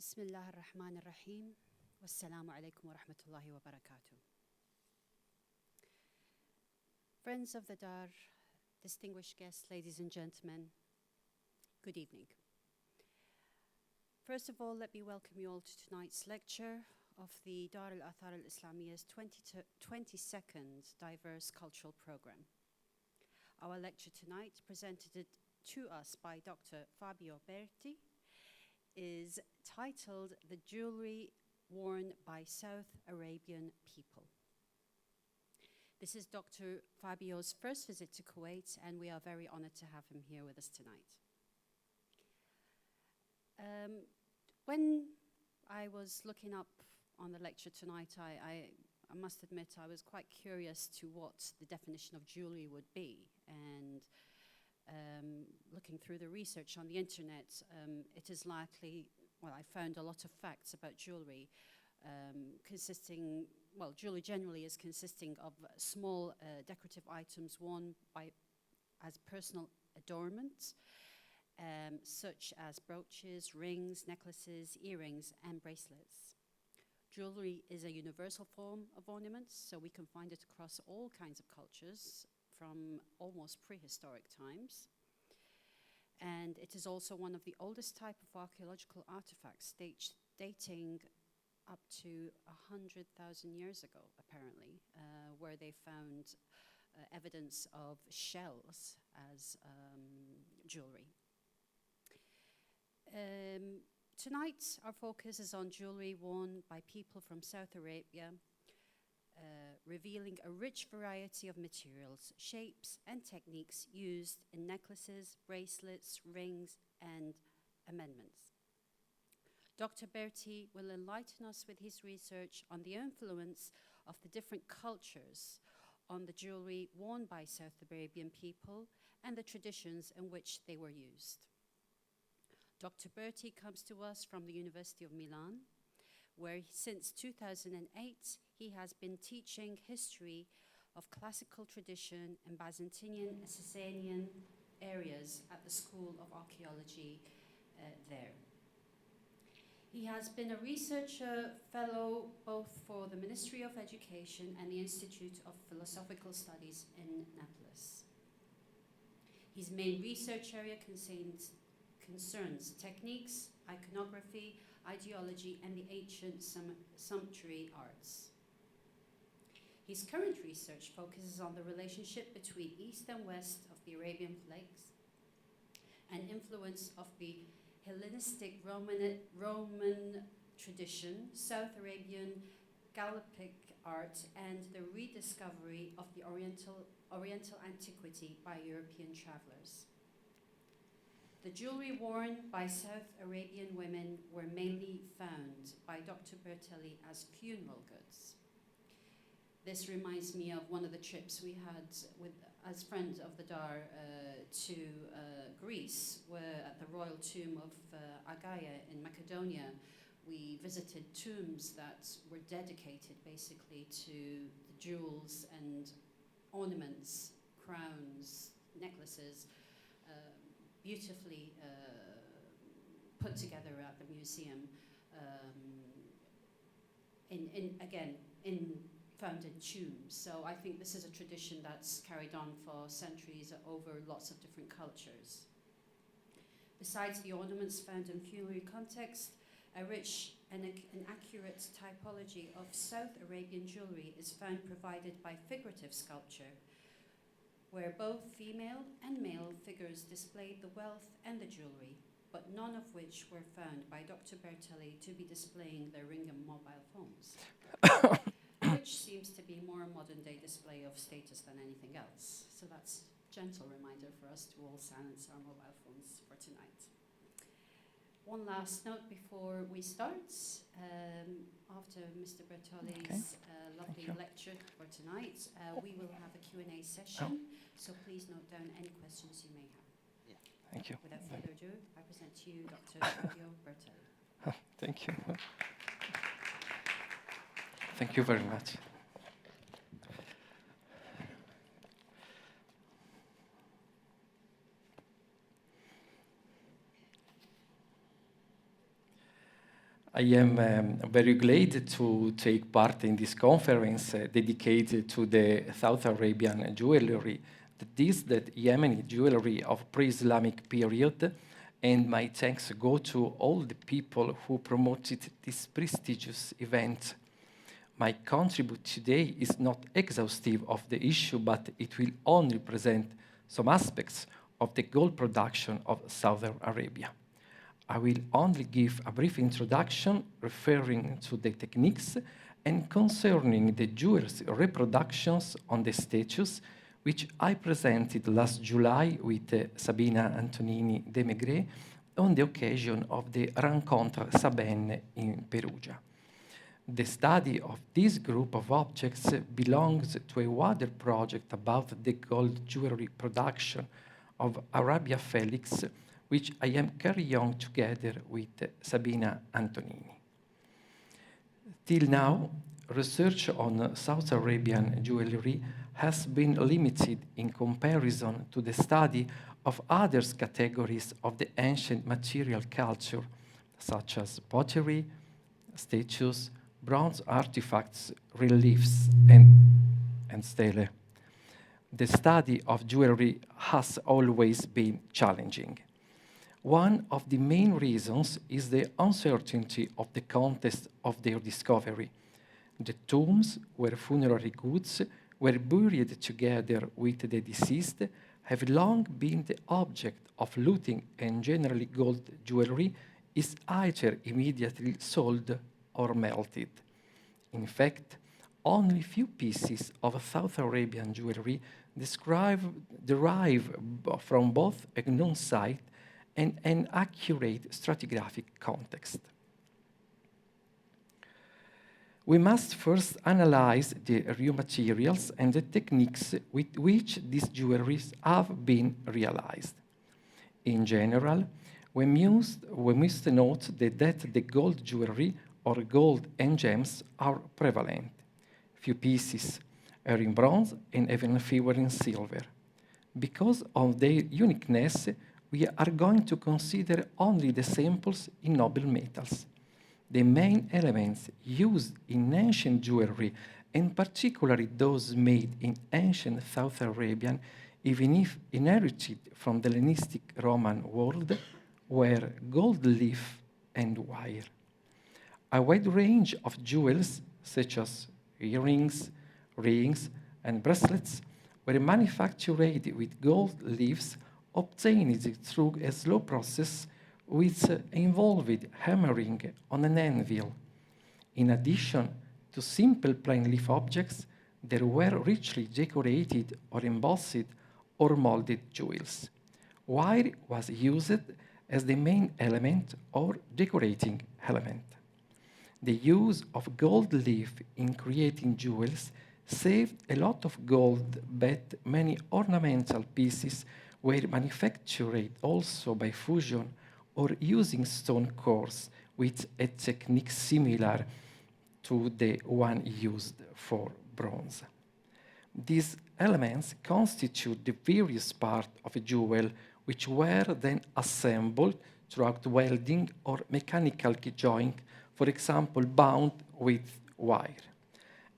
Bismillah ar-Rahman ar-Rahim. Wassalamu alaikum wa rahmatullahi wa barakatuh. Friends of the Dar, distinguished guests, ladies and gentlemen, good evening. First of all, let me welcome you all to tonight's lecture of the Dar al-Athar al-Islamiyyah's 22nd Diverse Cultural Program. Our lecture tonight, presented to us by Dr. Fabio Betti, is titled "The Jewellery Worn by South Arabian People." This is Dr. Fabio's first visit to Kuwait, and we are very honored to have him here with us tonight. When I was looking up on the lecture tonight, I must admit I was quite curious to what the definition of jewelry would be, and looking through the research on the internet, it is likely, well, I found a lot of facts about jewelry jewelry generally is consisting of small decorative items worn as personal adornment, such as brooches, rings, necklaces, earrings, and bracelets. Jewelry is a universal form of ornaments, so we can find it across all kinds of cultures, from almost prehistoric times. And it is also one of the oldest type of archaeological artifacts, dating up to 100,000 years ago, apparently, where they found evidence of shells as jewelry. Tonight, our focus is on jewelry worn by people from South Arabia, revealing a rich variety of materials, shapes, and techniques used in necklaces, bracelets, rings, and amendments. Dr. Betti will enlighten us with his research on the influence of the different cultures on the jewelry worn by South Arabian people and the traditions in which they were used. Dr. Betti comes to us from the University of Milan, where since 2008 he has been teaching history of classical tradition in Byzantine and Sasanian areas at the School of Archaeology there. He has been a researcher fellow both for the Ministry of Education and the Institute of Philosophical Studies in Naples. His main research area concerns techniques, iconography, ideology, and the ancient sumptuary arts. His current research focuses on the relationship between East and West of the Arabian Plains and influence of the Hellenistic Roman tradition, South Arabian Gallic art, and the rediscovery of the Oriental antiquity by European travelers. The jewelry worn by South Arabian women were mainly found by Dr. Betti as funeral goods. This reminds me of one of the trips we had as friend of the Dar to Greece, where at the royal tomb of Agaia in Macedonia, we visited tombs that were dedicated basically to the jewels and ornaments, crowns, necklaces, beautifully put together at the museum, found in tombs. So I think this is a tradition that's carried on for centuries over lots of different cultures. Besides the ornaments found in funerary context, a rich and an accurate typology of South Arabian jewelry is found provided by figurative sculpture, where both female and male figures displayed the wealth and the jewelry, but none of which were found by Dr. Betti to be displaying their ring and mobile phones, which seems to be more a modern-day display of status than anything else. So that's a gentle reminder for us to all silence our mobile phones for tonight. One last note before we start. After Mr. Bertoli's lovely lecture for tonight, we will have a Q&A session, so please note down any questions you may have. Yeah. Thank you. Without further ado, I present to you Dr. Fabio Betti. Thank you. Thank you very much. I am very glad to take part in this conference dedicated to the South Arabian jewelry, that is the Yemeni jewelry of pre-Islamic period, and my thanks go to all the people who promoted this prestigious event. My contribution today is not exhaustive of the issue, but it will only present some aspects of the gold production of Saudi Arabia. I will only give a brief introduction referring to the techniques and concerning the jewel's reproductions on the statues, which I presented last July with Sabina Antonini de Maigret on the occasion of the Rencontre Sabine in Perugia. The study of this group of objects belongs to a wider project about the gold jewelry production of Arabia Felix, which I am carrying on together with Sabina Antonini. Till now, research on South Arabian jewelry has been limited in comparison to the study of other categories of the ancient material culture, such as pottery, statues, bronze artifacts, reliefs, and stele. The study of jewelry has always been challenging. One of the main reasons is the uncertainty of the context of their discovery. The tombs where funerary goods were buried together with the deceased have long been the object of looting, and generally gold jewelry is either immediately sold or melted. In fact, only few pieces of South Arabian jewelry derive from both a known site and an accurate stratigraphic context. We must first analyze the raw materials and the techniques with which these jewelries have been realized. In general, we must note that the gold jewelry or gold and gems are prevalent. Few pieces are in bronze and even fewer in silver. Because of their uniqueness, we are going to consider only the samples in noble metals. The main elements used in ancient jewelry, and particularly those made in ancient South Arabian, even if inherited from the Hellenistic Roman world, were gold leaf and wire. A wide range of jewels, such as earrings, rings, and bracelets, were manufactured with gold leaves obtained through a slow process which involved hammering on an anvil. In addition to simple plain leaf objects, there were richly decorated or embossed or molded jewels. Wire was used as the main element or decorating element. The use of gold leaf in creating jewels saved a lot of gold, but many ornamental pieces were manufactured also by fusion or using stone cores with a technique similar to the one used for bronze. These elements constitute the various parts of a jewel, which were then assembled throughout welding or mechanical joint, for example, bound with wire,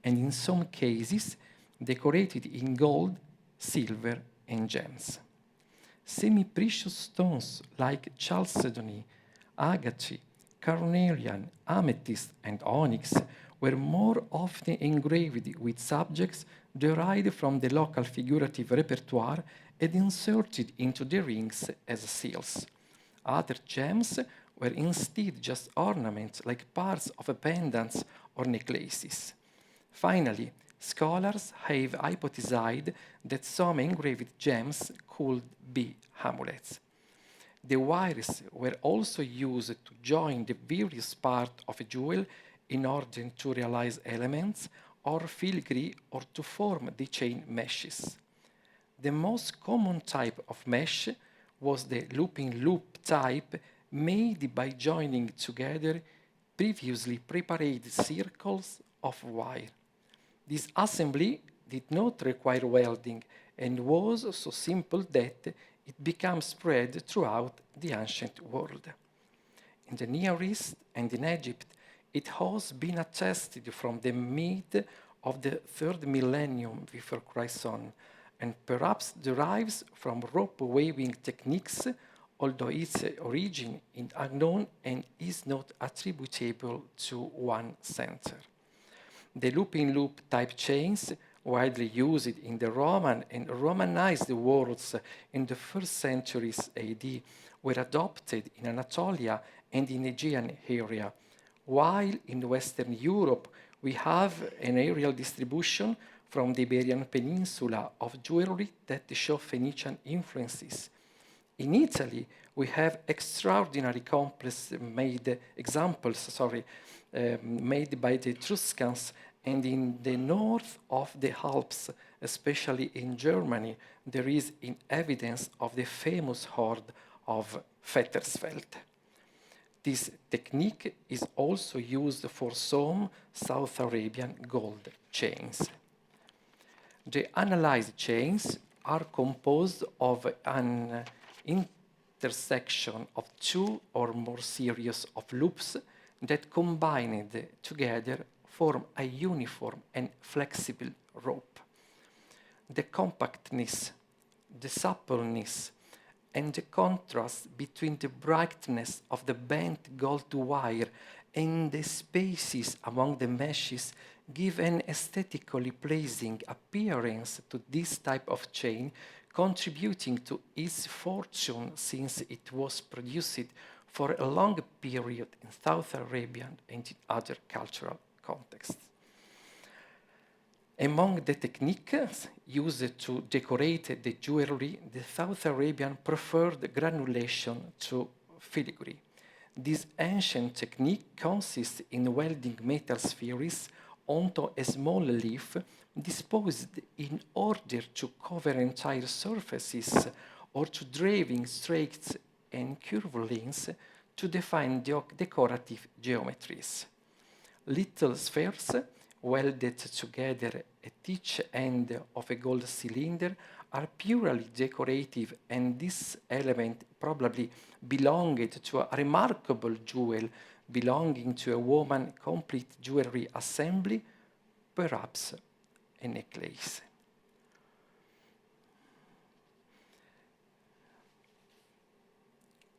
and in some cases decorated in gold, silver, and gems. Semi-precious stones like chalcedony, agate, carnelian, amethyst, and onyx were more often engraved with subjects derived from the local figurative repertoire and inserted into the rings as seals. Other gems were instead just ornaments like parts of pendants or necklaces. Finally, scholars have hypothesized that some engraved gems could be amulets. The wires were also used to join the various parts of a jewel in order to realize elements or filigree or to form the chain meshes. The most common type of mesh was the looping loop type, made by joining together previously prepared circles of wire. This assembly did not require welding and was so simple that it became spread throughout the ancient world. in the Near East and in Egypt, it has been attested from the mid of the 3rd millennium before Christ on, and perhaps derives from rope weaving techniques, although its origin is unknown and is not attributable to one center. The loop-in-loop type chains, widely used in the Roman and Romanized worlds in the 1st centuries AD, were adopted in Anatolia and in Aegean area, while in Western Europe we have an aerial distribution from the Iberian Peninsula of jewelry that show Phoenician influences. In Italy, we have extraordinary complex made examples, made by the Etruscans, and in the north of the Alps, especially in Germany, there is evidence of the famous hoard of Vettersfeld. This technique is also used for some South Arabian gold chains. The analyzed chains are composed of an intersection of 2 or more series of loops that combined together form a uniform and flexible rope. The compactness, the suppleness, and the contrast between the brightness of the bent gold wire and the spaces among the meshes give an aesthetically pleasing appearance to this type of chain, contributing to its fortune since it was produced for a long period in South Arabian and in other cultural contexts. Among the techniques used to decorate the jewelry, the South Arabian preferred granulation to filigree. This ancient technique consists in welding metal spheres onto a small leaf disposed in order to cover entire surfaces or to drawing straight and curved lines to define decorative geometries. Little spheres welded together at each end of a gold cylinder are purely decorative, and this element probably belonged to a remarkable jewel belonging to a woman's complete jewelry assembly, perhaps a necklace.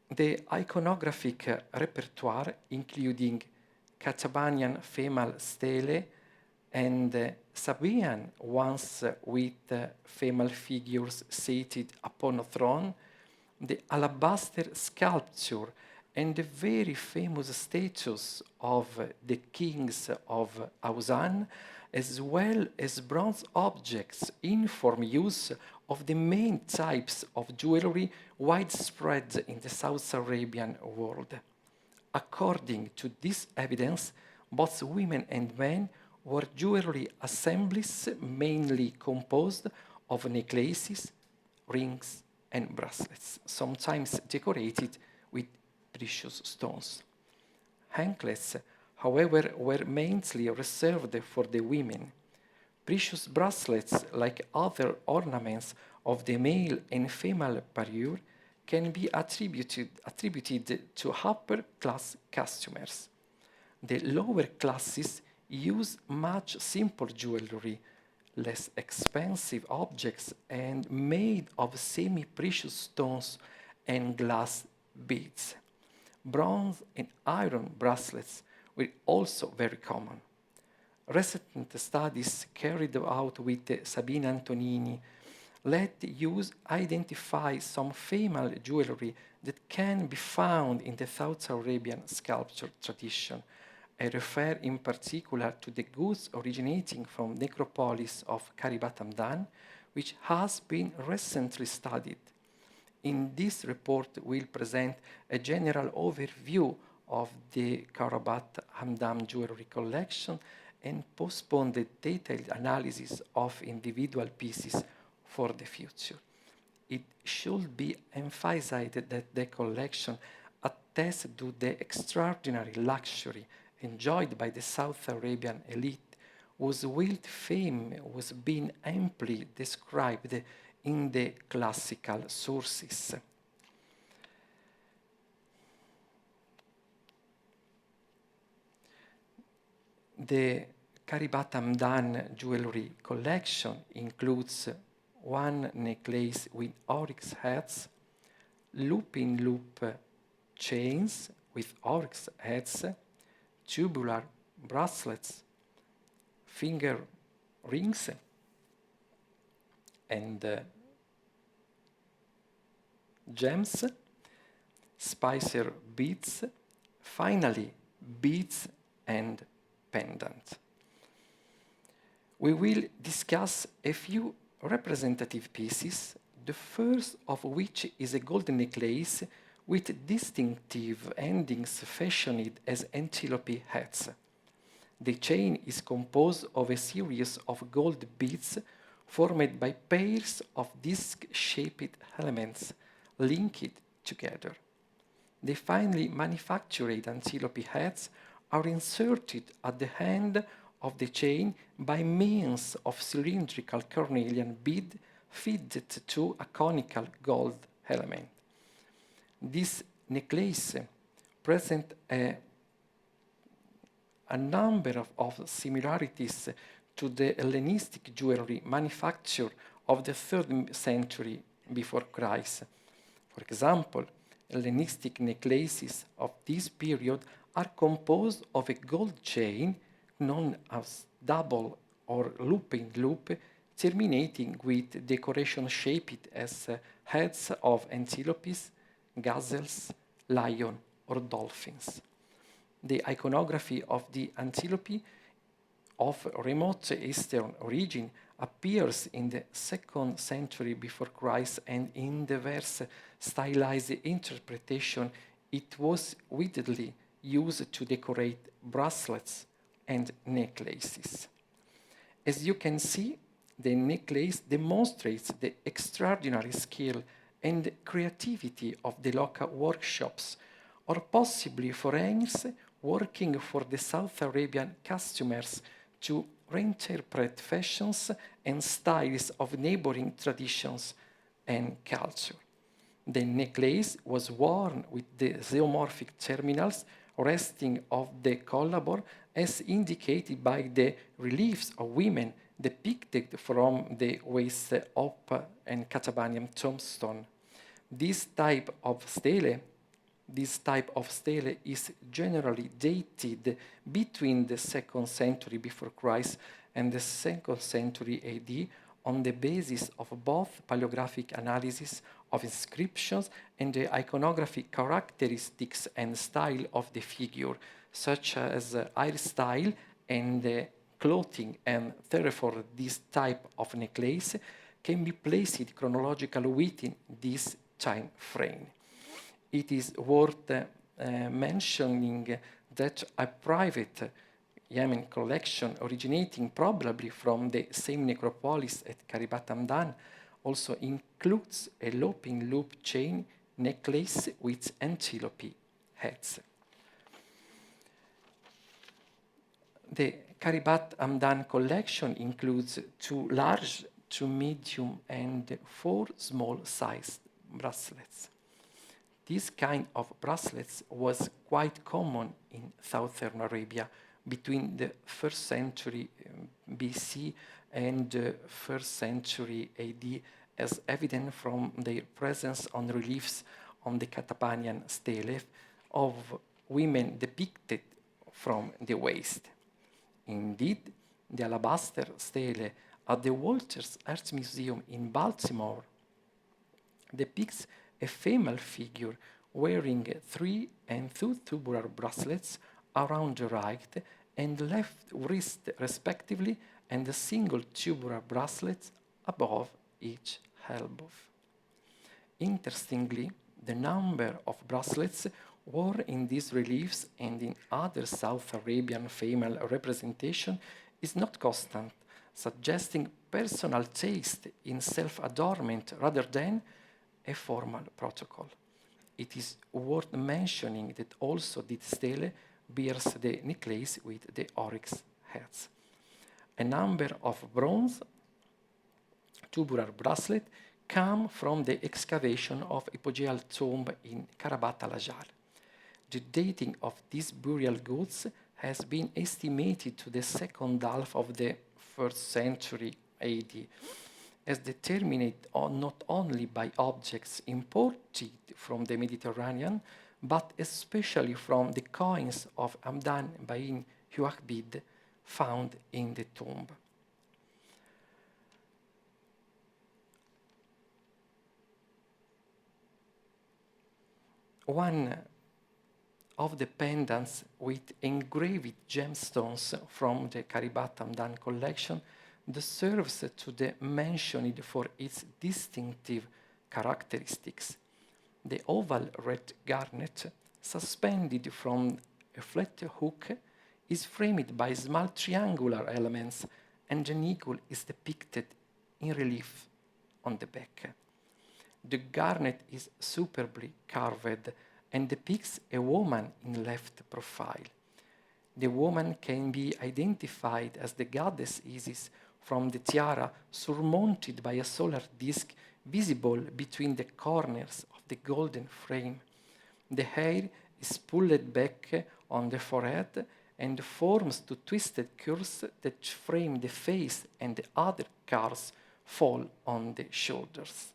The iconographic repertoire, including Katabanian female stele and Sabaean ones with female figures seated upon a throne, the alabaster sculpture, and the very famous statues of the kings of Auzan, as well as bronze objects, inform use of the main types of jewelry widespread in the South Arabian world. According to this evidence, both women and men wore jewelry assemblies mainly composed of necklaces, rings, and bracelets, sometimes decorated with precious stones. Anklets, however, were mainly reserved for the women. Precious bracelets, like other ornaments of the male and female parure, can be attributed to upper-class customers. The lower classes use much simple jewelry, less expensive objects, and made of semi-precious stones and glass beads. Bronze and iron bracelets were also very common. Recent studies carried out with Sabina Antonini let use identify some female jewelry that can be found in the South Arabian sculpture tradition. I refer in particular to the goods originating from necropolis of Karibat Hamdan, which has been recently studied. In this report, we'll present a general overview of the Karabat Hamdan jewelry collection and postpone the detailed analysis of individual pieces for the future. It should be emphasized that the collection attests to the extraordinary luxury enjoyed by the South Arabian elite, whose wealth fame was being amply described in the classical sources. The Karibat Hamdan jewelry collection includes one necklace with oryx heads, loop-in-loop chains with oryx heads, tubular bracelets, finger rings, and gems, spicer beads, finally beads and pendant. We will discuss a few representative pieces, the first of which is a golden necklace with distinctive endings fashioned as antelope heads. The chain is composed of a series of gold beads formed by pairs of disc-shaped elements linked together. The finely manufactured antelope heads are inserted at the end of the chain by means of cylindrical cornelian bead fitted to a conical gold element. This necklace presents a number of similarities to the Hellenistic jewelry manufacture of the 3rd century before Christ. For example, Hellenistic necklaces of this period are composed of a gold chain known as double or loop-in-loop, terminating with decoration shaped as heads of antelopes, gazelles, lion, or dolphins. The iconography of the antelope of remote Eastern origin appears in the 2nd century before Christ, and in diverse stylized interpretation it was widely used to decorate bracelets and necklaces. As you can see, the necklace demonstrates the extraordinary skill and creativity of the local workshops, or possibly foreigners working for the South Arabian customers to reinterpret fashions and styles of neighboring traditions and culture. The necklace was worn with the zoomorphic terminals resting off the collarbone, as indicated by the reliefs of women depicted from the waist up and Katabanian tombstone. This type of stele is generally dated between the 2nd century before Christ and the 2nd century AD on the basis of both paleographic analysis of inscriptions and the iconographic characteristics and style of the figure, such as hairstyle and clothing, and therefore this type of necklace can be placed chronologically within this time frame. It is worth mentioning that a private Yemen collection originating probably from the same necropolis at Karibat Hamdan also includes a loop-in-loop chain necklace with antelope heads. The Karibat Hamdan collection includes 2 large, 2 medium, and 4 small-sized bracelets. This kind of bracelets was quite common in southern Arabia between the 1st century BC and the 1st century AD, as evident from their presence on reliefs on the Katabanian stele of women depicted from the waist. Indeed, the alabaster stele at the Walters Art Museum in Baltimore depicts a female figure wearing 3 and 2 tubular bracelets around the right and left wrist respectively, and a single tubular bracelet above each elbow. Interestingly, the number of bracelets worn in these reliefs and in other South Arabian female representation is not constant, suggesting personal taste in self-adornment rather than a formal protocol. It is worth mentioning that also the stele bears the necklace with the oryx heads. A number of bronze tubular bracelets come from the excavation of hypogeal tomb in Karabat al-Ajal. The dating of these burial goods has been estimated to the second half of the 1st century AD, as determined not only by objects imported from the Mediterranean, but especially from the coins of Hamdan bin Huahbid found in the tomb. One of the pendants with engraved gemstones from the Karibat Hamdan collection deserves to be mentioned for its distinctive characteristics. The oval red garnet, suspended from a flat hook, is framed by small triangular elements, and an eagle is depicted in relief on the back. The garnet is superbly carved and depicts a woman in left profile. The woman can be identified as the goddess Isis from the tiara surmounted by a solar disk visible between the corners of the golden frame. The hair is pulled back on the forehead and forms two twisted curves that frame the face, and the other curves fall on the shoulders.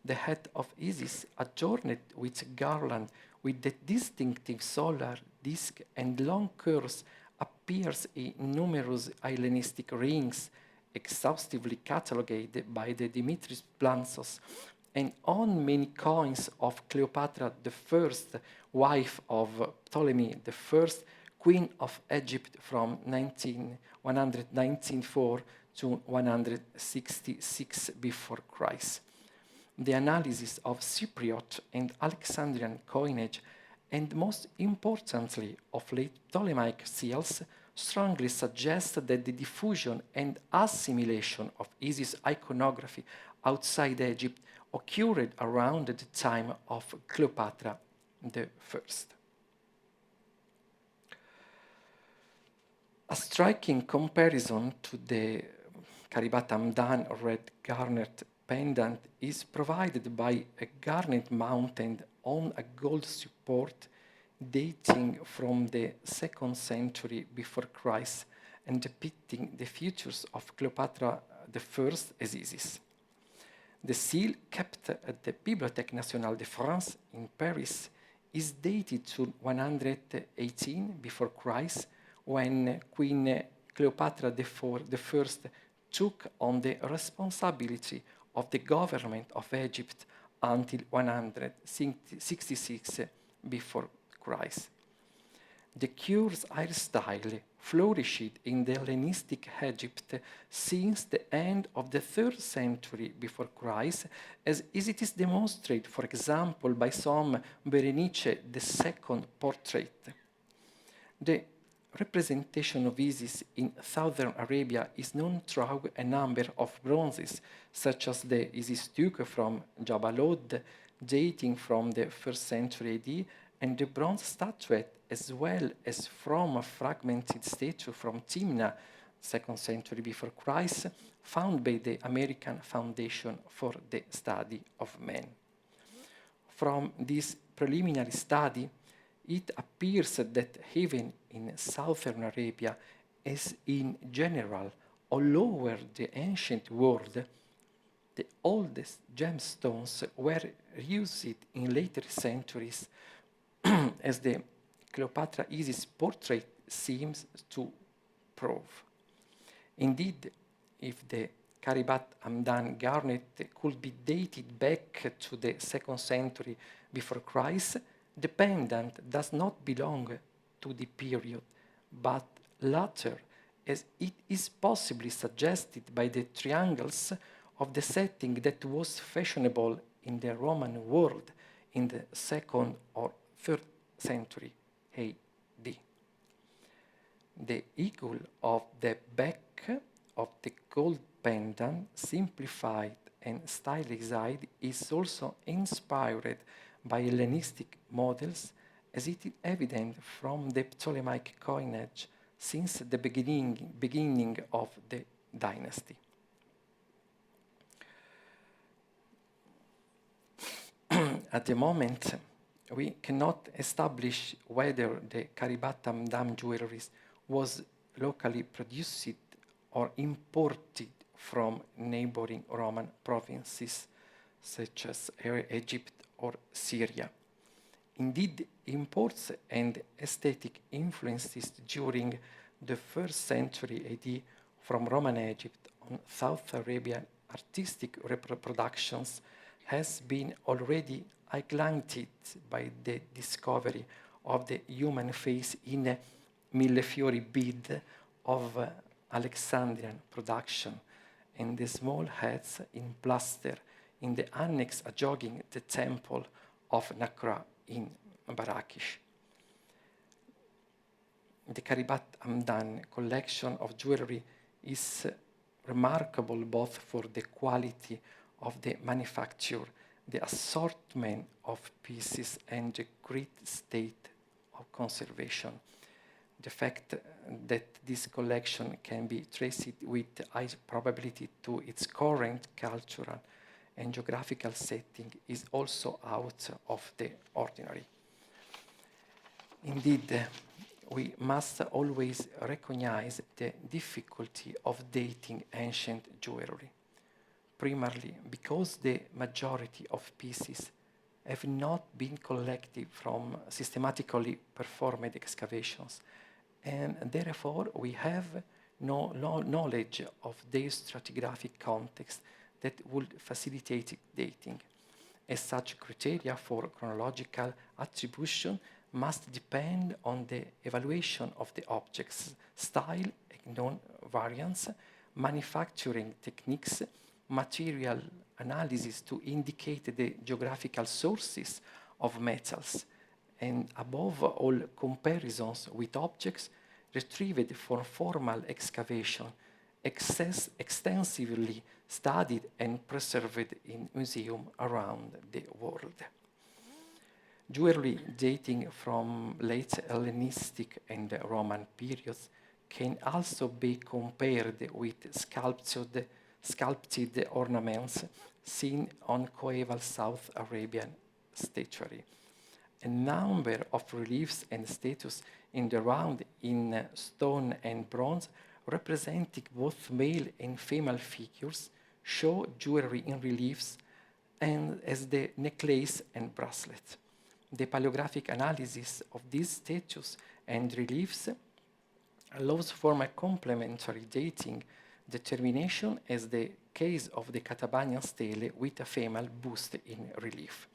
The head of Isis, adorned with a garland with the distinctive solar disk and long curves, appears in numerous Hellenistic rings, exhaustively catalogued by the Dimitris Blansos, and on many coins of Cleopatra I, wife of Ptolemy I, Queen of Egypt from 194 to 166 before Christ. The analysis of Cypriot and Alexandrian coinage, and most importantly of late Ptolemaic seals, strongly suggests that the diffusion and assimilation of Isis iconography outside Egypt occurred around the time of Cleopatra I. A striking comparison to the Karibat Hamdan red garnet pendant is provided by a garnet mounted on a gold support dating from the 2nd century before Christ and depicting the features of Cleopatra I as Isis. The seal kept at the Bibliothèque Nationale de France in Paris is dated to 118 before Christ, when Queen Cleopatra I took on the responsibility of the government of Egypt until 166 before Christ. The curious hairstyle flourished in the Hellenistic Egypt since the end of the 3rd century before Christ, as it is demonstrated, for example, by some Berenice II portrait. The representation of Isis in southern Arabia is known through a number of bronzes, such as the Isis Tuque from Jabal Od, dating from the 1st century AD, and the bronze statuette, as well as from a fragmented statue from Timna, 2nd century before Christ, found by the American Foundation for the Study of Men. From this preliminary study, it appears that even in southern Arabia, as in general all over the ancient world, the oldest gemstones were used in later centuries, as the Cleopatra Isis portrait seems to prove. Indeed, if the Karibat Hamdan garnet could be dated back to the 2nd century before Christ, the pendant does not belong to the period, but later, as it is possibly suggested by the triangles of the setting that was fashionable in the Roman world in the 2nd or 3rd century AD. The eagle of the back of the gold pendant, simplified and stylized, is also inspired by Hellenistic models, as it is evident from the Ptolemaic coinage since the beginning of the dynasty. At the moment, We cannot establish whether the Karibat Hamdan jewelry was locally produced or imported from neighboring Roman provinces such as Egypt or Syria. Indeed, imports and aesthetic influences during the 1st century AD from Roman Egypt on South Arabian artistic reproductions has been already highlighted by the discovery of the human face in a millefiori bead of Alexandrian production and the small heads in plaster in the annex adjoining the temple of Nakra in Marrakesh. The Karibat Hamdan collection of jewelry is remarkable both for the quality of the manufacture, the assortment of pieces, and the great state of conservation. The fact that this collection can be traced with high probability to its current cultural and geographical setting is also out of the ordinary. Indeed, we must always recognize the difficulty of dating ancient jewelry, primarily because the majority of pieces have not been collected from systematically performed excavations, and therefore we have no knowledge of their stratigraphic context that would facilitate dating. As such, criteria for chronological attribution must depend on the evaluation of the object's style and known variants, manufacturing techniques, material analysis to indicate the geographical sources of metals, and above all, comparisons with objects retrieved from formal excavation, extensively studied and preserved in museums around the world. Jewelry dating from late Hellenistic and Roman periods can also be compared with sculpted ornaments seen on coeval South Arabian statuary. A number of reliefs and statues in the round in stone and bronze representing both male and female figures show jewelry in reliefs and as the necklace and bracelet. The paleographic analysis of these statues and reliefs allows for a complementary dating determination as the case of the Catabanian stele with a female bust in relief.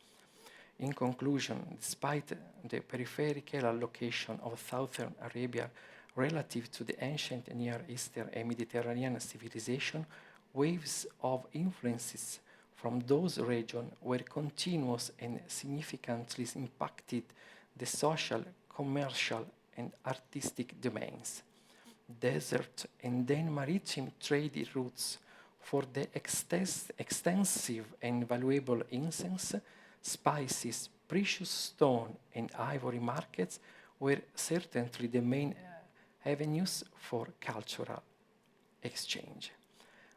In conclusion, despite the peripheral allocation of southern Arabia relative to the ancient Near Eastern and Mediterranean civilization, waves of influences from those regions were continuous and significantly impacted the social, commercial, and artistic domains. Desert and then maritime trade routes for the extensive and valuable incense, spices, precious stone, and ivory markets were certainly the main avenues for cultural exchange.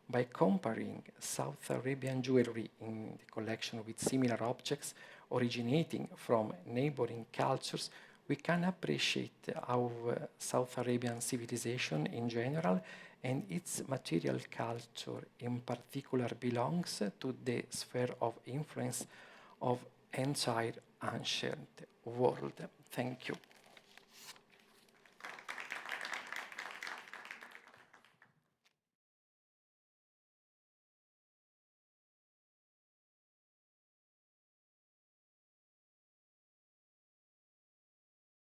By comparing South Arabian jewelry in the collection with similar objects originating from neighboring cultures, we can appreciate how South Arabian civilization in general and its material culture in particular belongs to the sphere of influence of entire ancient world. Thank you.